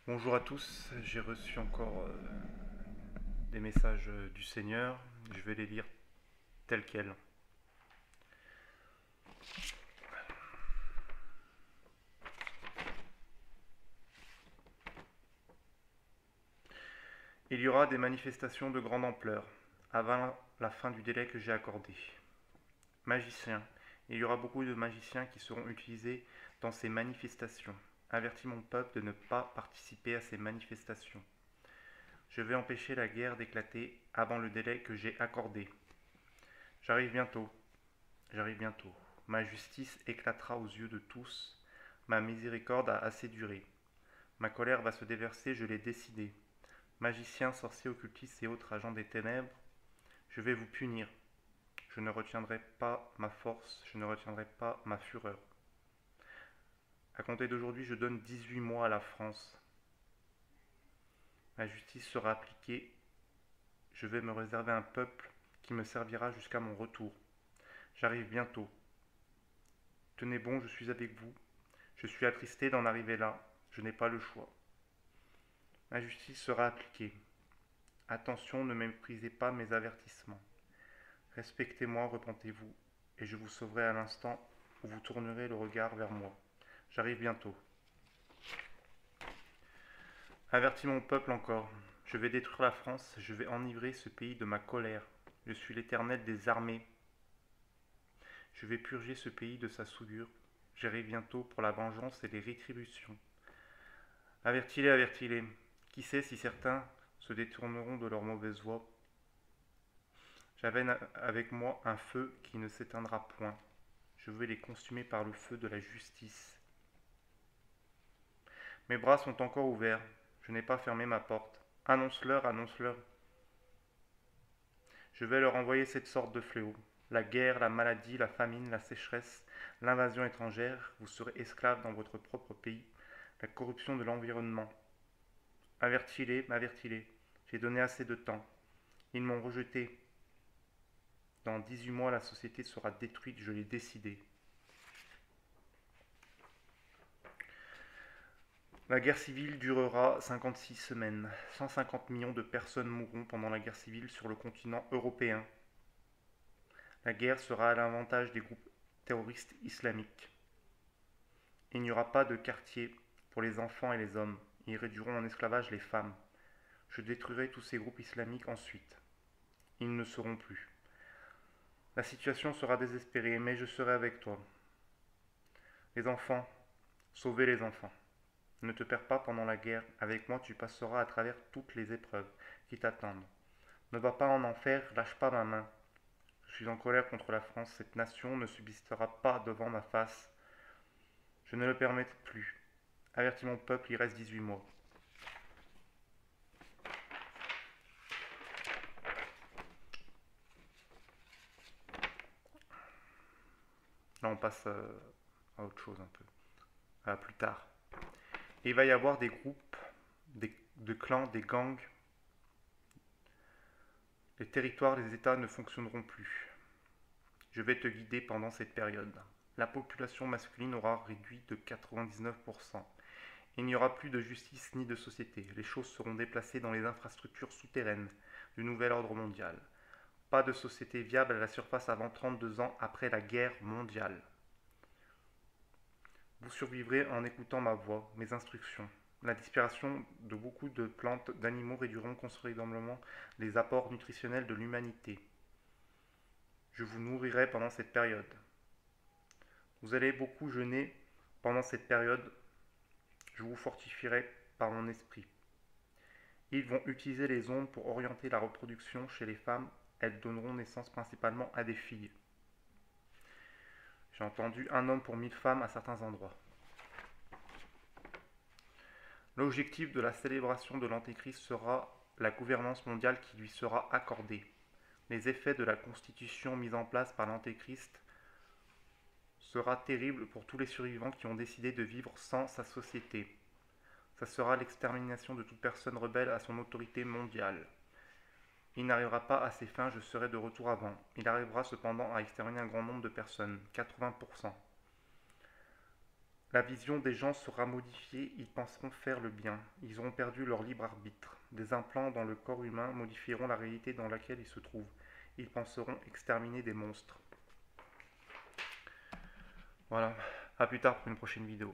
Bonjour à tous, j'ai reçu encore des messages du Seigneur, je vais les lire tels quels. Il y aura des manifestations de grande ampleur, avant la fin du délai que j'ai accordé. Magiciens, il y aura beaucoup de magiciens qui seront utilisés dans ces manifestations. Avertis mon peuple de ne pas participer à ces manifestations. Je vais empêcher la guerre d'éclater avant le délai que j'ai accordé. J'arrive bientôt, j'arrive bientôt. Ma justice éclatera aux yeux de tous. Ma miséricorde a assez duré. Ma colère va se déverser, je l'ai décidé. Magiciens, sorciers, occultistes et autres agents des ténèbres, je vais vous punir. Je ne retiendrai pas ma force, je ne retiendrai pas ma fureur. À compter d'aujourd'hui, je donne 18 mois à la France. Ma justice sera appliquée. Je vais me réserver un peuple qui me servira jusqu'à mon retour. J'arrive bientôt. Tenez bon, je suis avec vous. Je suis attristé d'en arriver là. Je n'ai pas le choix. Ma justice sera appliquée. Attention, ne méprisez pas mes avertissements. Respectez-moi, repentez-vous, et je vous sauverai à l'instant où vous tournerez le regard vers moi. J'arrive bientôt. Avertis mon peuple encore. Je vais détruire la France, je vais enivrer ce pays de ma colère. Je suis l'Éternel des armées. Je vais purger ce pays de sa souillure. J'arrive bientôt pour la vengeance et les rétributions. Avertis-les, avertis-les. Qui sait si certains se détourneront de leur mauvaise voie. J'avais avec moi un feu qui ne s'éteindra point. Je vais les consumer par le feu de la justice. Mes bras sont encore ouverts. Je n'ai pas fermé ma porte. Annonce-leur, annonce-leur. Je vais leur envoyer cette sorte de fléau. La guerre, la maladie, la famine, la sécheresse, l'invasion étrangère. Vous serez esclaves dans votre propre pays. La corruption de l'environnement. Avertis-les, avertis-les. J'ai donné assez de temps. Ils m'ont rejeté. Dans 18 mois, la société sera détruite, je l'ai décidé. La guerre civile durera 56 semaines. 150 millions de personnes mourront pendant la guerre civile sur le continent européen. La guerre sera à l'avantage des groupes terroristes islamiques. Il n'y aura pas de quartier pour les enfants et les hommes. Ils réduiront en esclavage les femmes. Je détruirai tous ces groupes islamiques ensuite. Ils ne seront plus. La situation sera désespérée, mais je serai avec toi. Les enfants, sauvez les enfants. Ne te perds pas pendant la guerre. Avec moi, tu passeras à travers toutes les épreuves qui t'attendent. Ne va pas en enfer, lâche pas ma main. Je suis en colère contre la France. Cette nation ne subsistera pas devant ma face. Je ne le permets plus. Avertis mon peuple, il reste 18 mois. Là, on passe à autre chose un peu. À plus tard. Et il va y avoir des groupes, de clans, des gangs. Les territoires, les États ne fonctionneront plus. Je vais te guider pendant cette période. La population masculine aura réduit de 99%. Il n'y aura plus de justice ni de société. Les choses seront déplacées dans les infrastructures souterraines du nouvel ordre mondial. Pas de société viable à la surface avant 32 ans après la guerre mondiale. Vous survivrez en écoutant ma voix, mes instructions. La disparition de beaucoup de plantes, d'animaux réduiront considérablement les apports nutritionnels de l'humanité. Je vous nourrirai pendant cette période. Vous allez beaucoup jeûner pendant cette période. Je vous fortifierai par mon esprit. Ils vont utiliser les ondes pour orienter la reproduction chez les femmes. Elles donneront naissance principalement à des filles. J'ai entendu un homme pour 1000 femmes à certains endroits. L'objectif de la célébration de l'Antéchrist sera la gouvernance mondiale qui lui sera accordée. Les effets de la constitution mise en place par l'Antéchrist sera terrible pour tous les survivants qui ont décidé de vivre sans sa société. Ça sera l'extermination de toute personne rebelle à son autorité mondiale. Il n'arrivera pas à ses fins, je serai de retour avant. Il arrivera cependant à exterminer un grand nombre de personnes, 80%. La vision des gens sera modifiée, ils penseront faire le bien. Ils auront perdu leur libre arbitre. Des implants dans le corps humain modifieront la réalité dans laquelle ils se trouvent. Ils penseront exterminer des monstres. Voilà, à plus tard pour une prochaine vidéo.